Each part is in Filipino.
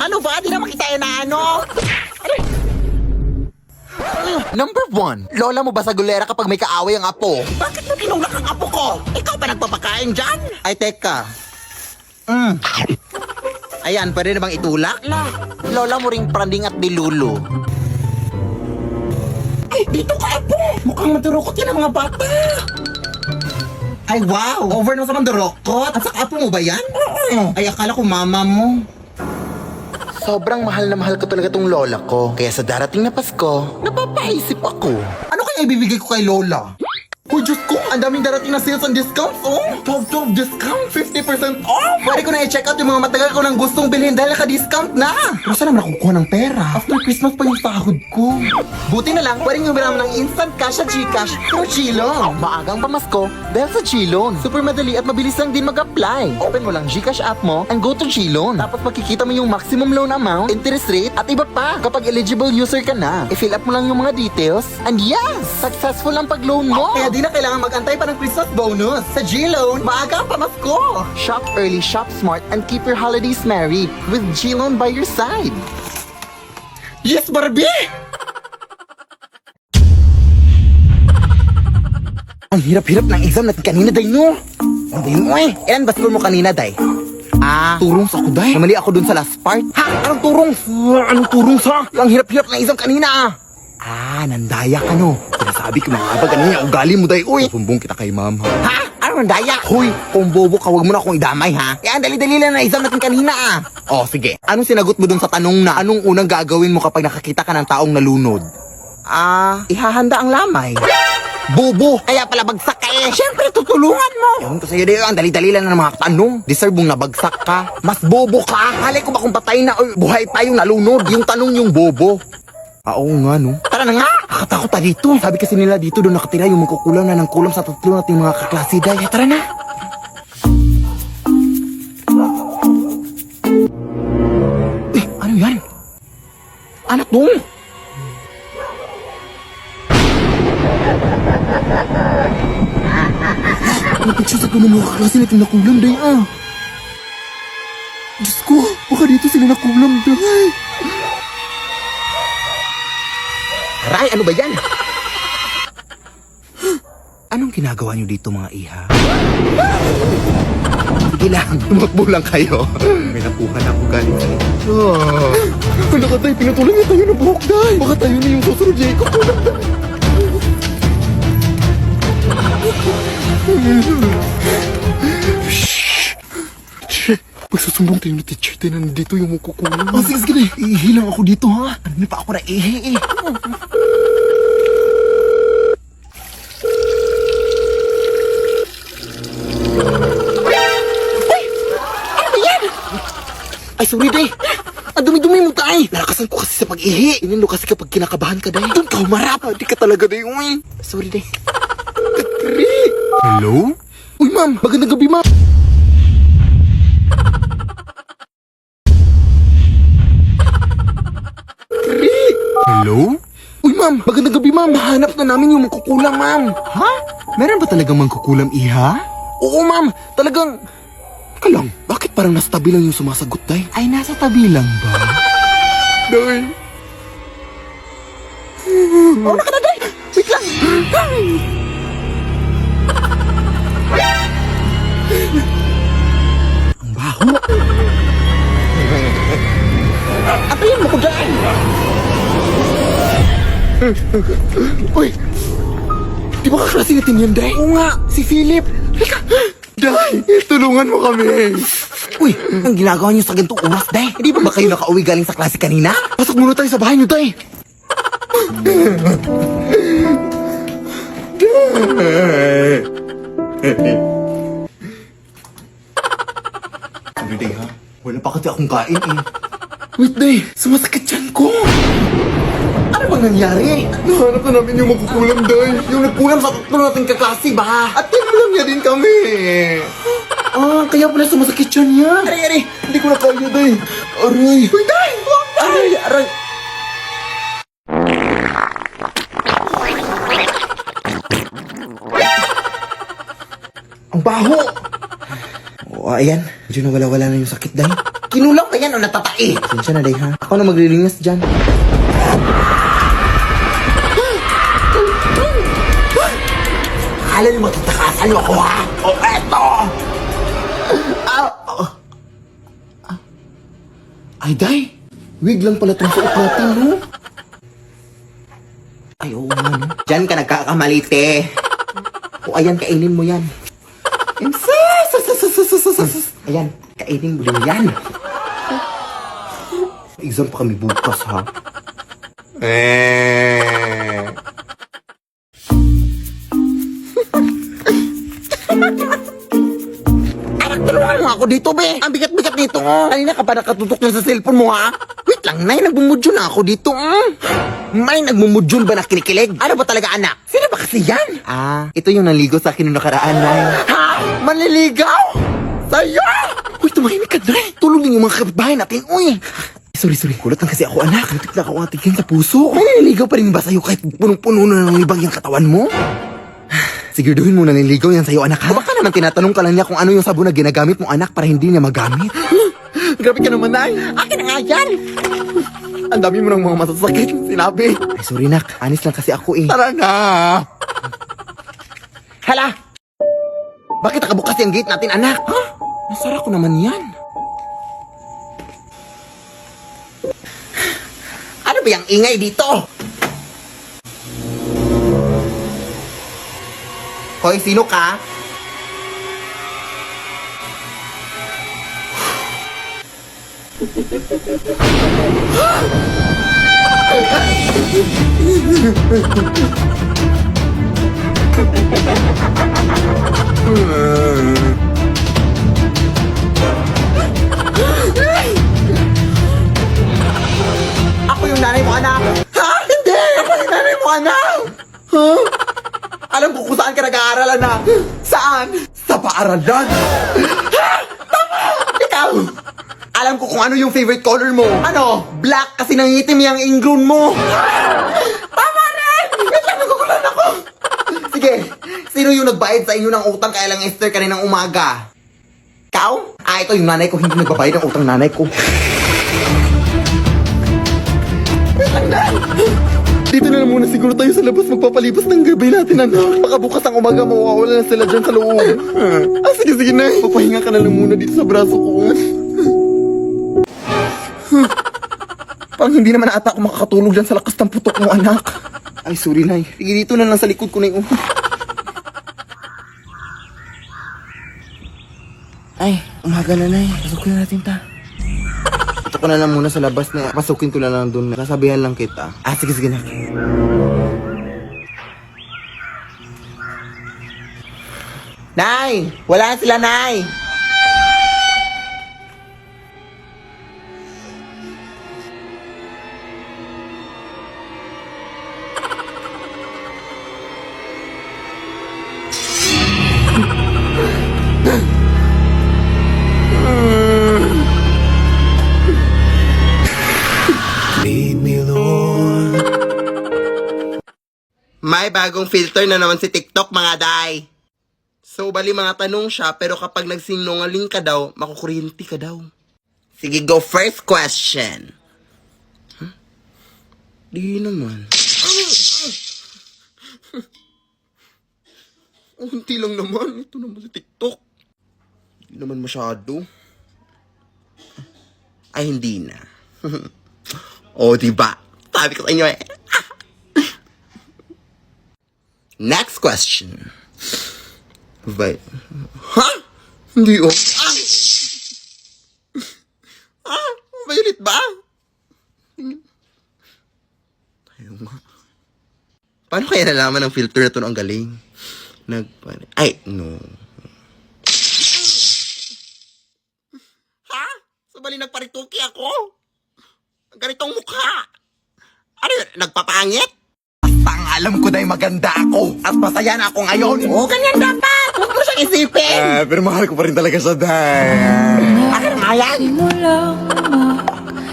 Ano ba? Di na makita na ano? Number 1, lola mo ba sa gulera kapag may kaaway ang apo? Bakit mo tinulak ang apo ko? Ikaw pa nagpapakain dyan? Ay, teka. Ayan, pwede na bang itulak? Lola mo ring pranding at dilulu. Ay, dito ka apo! Mukhang madurukot yan ang mga bata! Ay, wow! Over na sa mandurukot! At saka apo mo ba yan? Oo! Ay, akala ko mama mo. Sobrang mahal na mahal ko talaga tong lola ko. Kaya sa darating na Pasko, napapaisip ako. Ano kaya ibibigay ko kay Lola? Uy, Diyos ko! Ang daming darating na sales and discounts, oh! 12 discount! 50% off! Pwede ko na i-check out yung mga matagal ko nang gustong bilhin dahil naka-discount na! Pero saan naman nakukuha ng pera? After Christmas pa yung sahod ko. Buti na lang, pwedeng umiram ng instant cash sa Gcash through Chilong. Maagang pamasko dahil sa Chilon. Super madali at mabilis lang din mag-apply. Open mo lang Gcash app mo and go to Chilon. Tapos makikita mo yung maximum loan amount, interest rate, at iba pa kapag eligible user ka na. I-fill up mo lang yung mga details and yes! Successful ang pag-loan mo! Kaya di na kailangan mag-antay pa ng Christmas bonus. Sa G-Loan, maaga ang pamasko. Shop early, shop smart, and keep your holidays merry with G-Loan by your side. Yes, Barbie! Ang hirap-hirap ng exam natin kanina, Day, no? Ang Day, no, eh. Ilan ba score mo kanina, Day? Turong sa ako, Day. Namali ako dun sa last part. Ha? Anong turong? Anong turong sa? Ang hirap-hirap ng exam kanina, nandaya ka, no? Sinasabi ko mga ba ganyan ugali mo, Day, uy. Sumbong kita kay ma'am, ha? Ha? Ano nandaya? Hoy, kung bobo ka, wag mo na akong idamay, ha? Ang dali-dali lang na exam natin kanina, Oh, sige. Anong sinagot mo dun sa tanong na anong unang gagawin mo kapag nakakita ka ng taong nalunod? Ihahanda ang lamay. Bobo! Kaya pala bagsak ka eh! Siyempre, tutulungan mo! Ewan ko sa'yo, Day, ang dali-dali lang ng mga tanong. Deserve mong nabagsak ka. Mas bobo ka! Halay ko ba kung patay na o buhay pa yung nalunod? Yung tanong yung bobo. Oo nga, no? Tara na nga! Nakatakot ta dito. Sabi kasi nila dito doon nakatira yung magkukulam na ng kulam sa tatlo nating mga kaklase, Day. Tara na! Ano yan? Anak dong! Ano picture sa mga kaklase natin nakulam, Day, Diyos ko, baka dito sila nakulam, Day. Aray, ano ba yan? Anong ginagawa niyo dito, mga iha? Sige lang, tumakbo lang kayo. May nakuha na ako galing sa inyo. Ano ka, Day? Pinatulan niya tayo ng buhok, Day. Baka tayo na yung susunod, Jacob. Pagsusumbong tayo na teacher tayo na nandito yung makukulang. Sige, sige, Day. Iihilang ako dito, ha? Ano pa ako na ihi, Ay, sorry, Day. Ang dumi-dumi mo, Day. Narakasan ko kasi sa pag-ihi. Inino kasi kapag kinakabahan ka, Day. Doon ka humarap. Di ka talaga, Day. Uy. Sorry, Day. Hello? Uy, ma'am. Magandang gabi, ma'am. Hello? Uy, ma'am. Magandang gabi, ma'am. Nahanap na namin yung mangkukulam, ma'am. Ha? Meron ba talagang mangkukulam, iha? Oo, ma'am. Talagang... Teka lang, bakit parang nasa tabi lang yung sumasagot, Day? Ay, nasa tabi lang ba? Day! Ano ka na, Day? Wait lang! Ang baho! Atayin mo ko, Day! Uy! Di ba kaklase natin yan, Day? Oo nga, si Philip! Halika! Day, tulungan mo kami. Uy, ang ginagawa niyo sa ganitong oras, Day? Hindi ba kayo nakauwi galing sa klase kanina? Pasok muna tayo sa bahay niyo, Day. Sorry, Day, ha? Wala pa kasi akong kain, eh. Wait, Day. Sumasakit tiyan ko. Ano bang nangyari? Nahanap na namin yung magkukulam, Day. Yung nagkulam sa tatlo nating kaklase ba? At tinulang niya din kami. Kaya pala sumasakit siya niya. Aray. Hindi ko na kaya, Day. Aray. Uy, Day! Aray. Ang baho! Ayan. Medyo nawala-wala na yung sakit, Day. Kinulaw ka yan o natatai? Sensya na, day, ha? Ako na maglilinis dyan. Akala niyo matutakasan niyo ako, ha? O, eto! Ay, day! Wig lang pala itong suot natin, no? Ay, oo nga, no? Diyan ka nagkakamalite. O, ayan, kainin mo yan. Ayan, kainin mo din yan. Exam pa kami bukas, ha? Anak, tulungan mo ako dito, be. Ang bigat-bigat nito. Kanina ka pa nakatutok na sa cellphone mo, ha? Wait lang, Nay. Nagbumudyo na ako dito. May nagmumudyon ba na kinikilig? Ano ba talaga, anak? Sino ba kasi yan? Ito yung naligo sa akin noong nakaraan, Nay. Ha? Manliligaw? Sa'yo? Uy, tumahimik ka, Nay. Tulong din yung mga kapitbahay natin, uy. Sorry. Kulat lang kasi ako, anak. Natik na ako atigin sa puso. May naliligaw pa rin ba sa'yo kahit punong-puno na ng libag yung katawan mo? Siguraduhin mo naliligaw yan sa'yo, anak, ha? O baka naman tinatanong ka lang niya kung ano yung sabon na ginagamit mo, anak, para hindi niya magamit. Grabe ka naman, Nay. Akin na nga yan. Ang dami mo ng mga masasakit sinabi. Ay, sorry, nak. Anis lang kasi ako, eh. Tara na. Hala! Bakit nakabukas yung gate natin, anak? Ha? Nasara ko naman yan. Ano ba yung ingay dito? Hoy, sino ka? Ako yung nanay mo, anak. Ha? Hindi! Ako yung nanay mo, anak. Ha? Alam ko kung saan ka nag-aaral, anak. Saan? Sa paaralan. Ha? Tama! Ikaw! Alam ko kung ano yung favorite color mo. Ano? Black kasi nangitim yung ingrown mo. Tama rin! Wait lang, nagugulan ako. Sige, sino yung nagbayad sa inyo ng utang kaya lang Esther kaninang umaga? Ikaw? Ito yung nanay ko, hindi nagbabayad ng utang nanay ko. Wait lang, Nay. Dito na lang muna siguro tayo sa labas magpapalibas ng gabi natin, anak. Baka bukas ang umaga mawawala na sila dyan sa loob. Sige, Nay. Papahinga ka na lang muna dito sa braso ko. Parang hindi naman ata ako makakatulog dyan sa lakas ng putok mo, anak. Ay, sorry, Nay. Sige, dito na lang sa likod ko na yung... Ay, umaga na, Nay. Pasukin na natin ta. Ito ko na lang muna sa labas na pasukin ko na lang doon. Nasabihan lang kita. Sige na. Nay! Wala sila, Nay! May bagong filter na naman si TikTok, mga day. So, bali mga tanong siya, pero kapag nagsinungaling ka daw, makukuryente ka daw. Sige, go first question. Di naman. Unti lang naman. Ito naman si TikTok. Di naman masyado. Ay, hindi na. Diba? Sabi ko sa inyo eh. Next question. Ha? Hindi Violet ba? Ayaw nga. Paano kaya nalaman ng filter na ito ang galing? No. Ha? So bali nagparituki ako? Ganitong mukha. Ano yun? Nagpapangit? Basta alam ko dahil maganda ako at masaya na ako ngayon. Ganyan dapat. Huwag mo siyang isipin. Pero mahal ko pa rin talaga siya, dahil. Akin nga yan.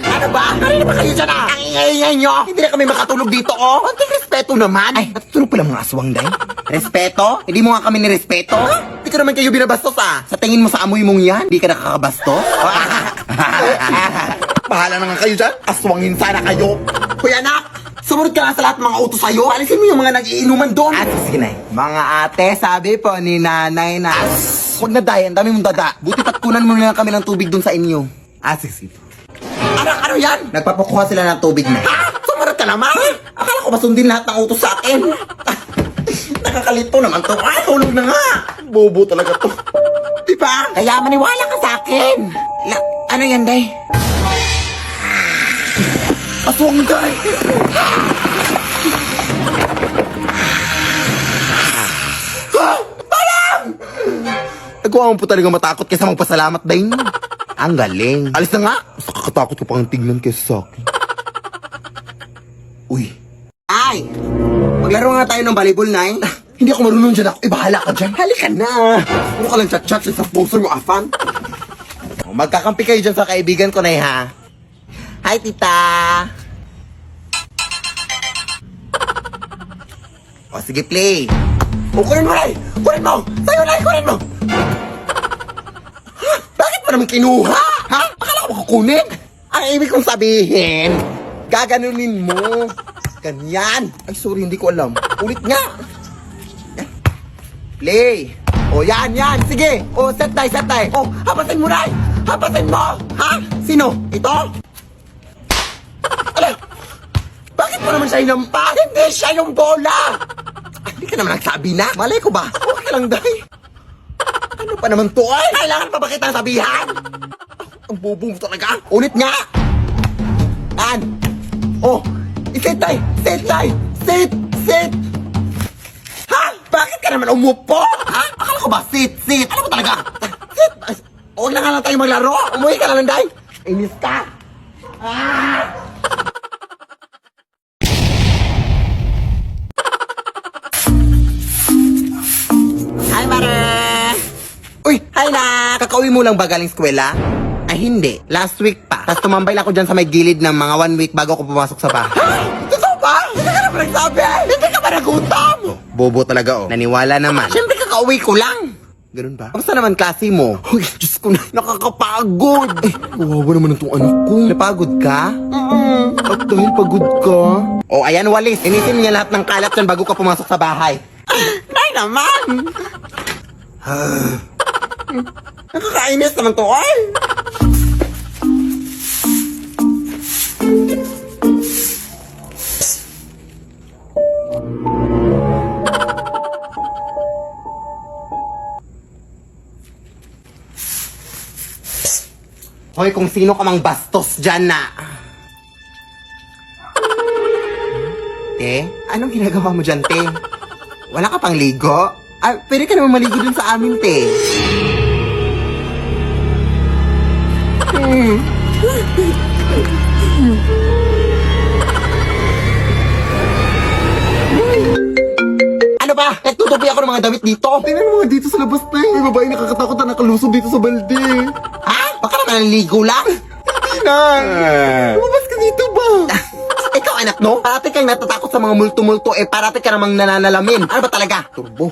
Ano ba? Kanina ba kayo dyan Ang ingay-ingay nyo. Hindi na kami makatulog dito, Konting respeto naman. Ay, natutulog pala mga aswang, day. Respeto? Hindi mo nga kami nirespeto? Hindi ka naman kayo binabastos, Sa tingin mo sa amoy mong yan, hindi ka nakakabastos? Bahala na nga kayo dyan. Aswangin sana kayo. Hoy anak, sumunod ka na sa lahat ng mga utos sa'yo. Alisin mo yung mga nag-iinuman doon. Sige na. Mga ate, sabi po ni nanay na... Huwag na dayan, dami mong dada. Buti tatkunan mo na lang kami ng tubig doon sa inyo. Sige. Ano yan? Nagpapakuha sila ng tubig na. Sumunod ka naman. Akala ko masundin lahat ng utos sa akin. Nakakalito naman to. Tulog na nga. Bobo talaga to. Diba? Kaya maniwala ka sa akin. Ano yan, day? Aswang, day. Talang! Nagawa mo po talaga matakot kaysa magpasalamat, day. Ang galing. Alis na nga. Mas nakakatakot ko pang tignan kaysa sa akin. Uy. Ay! Maglaro nga tayo ng volleyball, Nay. Hindi ako marunong dyan ako. Bahala ka dyan. Halika na. Puro ka lang chat-chat sa sponsor mo, Afan. Magkakampi kayo dyan sa kaibigan ko, Nay, ha? Hi, tita. O, sige, play. O, kunin mo, Nay. Kunin mo. Sa'yo, Nay. Kunin mo. Bakit mo naman kinuha? Ha? Akala ko kukunin. Ang ibig kong sabihin, gaganunin mo. Ganyan. Ay, sorry, hindi ko alam. Ulit nga. Play. O, yan. Sige. O, set die. O, hapasin mo, Nay. Hapasin mo. Ha? Sino? Ito? Ala, bakit mo naman siya hinampas? Hindi siya yung bola. Ay, hindi ka naman nagsabi na. Malay ko ba? Okay lang, Day. Ano pa naman to, ay? Kailangan pa ba kitang sabihan? Ang bobo mo talaga. Ulit nga. Yan. Oh, isit, Day. Sit. Ha? Bakit ka naman umupo? Ha? Akala ko ba? Sit. Ano ba talaga? Sit. Huwag na nga lang tayo maglaro. Umuwi ka na lang, Day. Inis ka. Hi, Mare! Uy, hi na! Kakauwi mo lang ba galing eskwela? Ay, hindi. Last week pa. Tapos tumambay lang ako dyan sa may gilid ng mga 1 week bago ako pumasok sa bahay. Ha? Totoo ba? Hindi ka naman nagsabi! Hindi ka ba nagutom? Bobo talaga, oh. Naniwala naman. Siyempre, kakauwi ko lang. Ganun ba? Kamusta naman klase mo? Uy, Diyos ko na, nakakapagod. Kawawa naman itong anak ko. Napagod ka? At dahil pagod ka? Oh, ayan, walis. Inisin niya lahat ng kalat dyan bago ka pumasok sa bahay. Nay naman! Nakakainis naman to, ay! Hoy, kung sino ka mang bastos dyan na. Te, anong ginagawa mo dyan, te? Wala ka pang ligo? Ah, pwede ka naman maligo dun sa amin, te. Ano ba? Nagtutupi ako ng mga damit dito. Tingnan mo mga dito sa labas, te. May babae nakakatakot na nakalusob dito sa balde. Ha? Baka naman naligo lang? Hindi na. Lumabas ka dito ba? Ikaw anak, no? Parati kang natatakot sa mga multo-multo, parati ka namang nananalamin. Ano ba talaga? Turbo.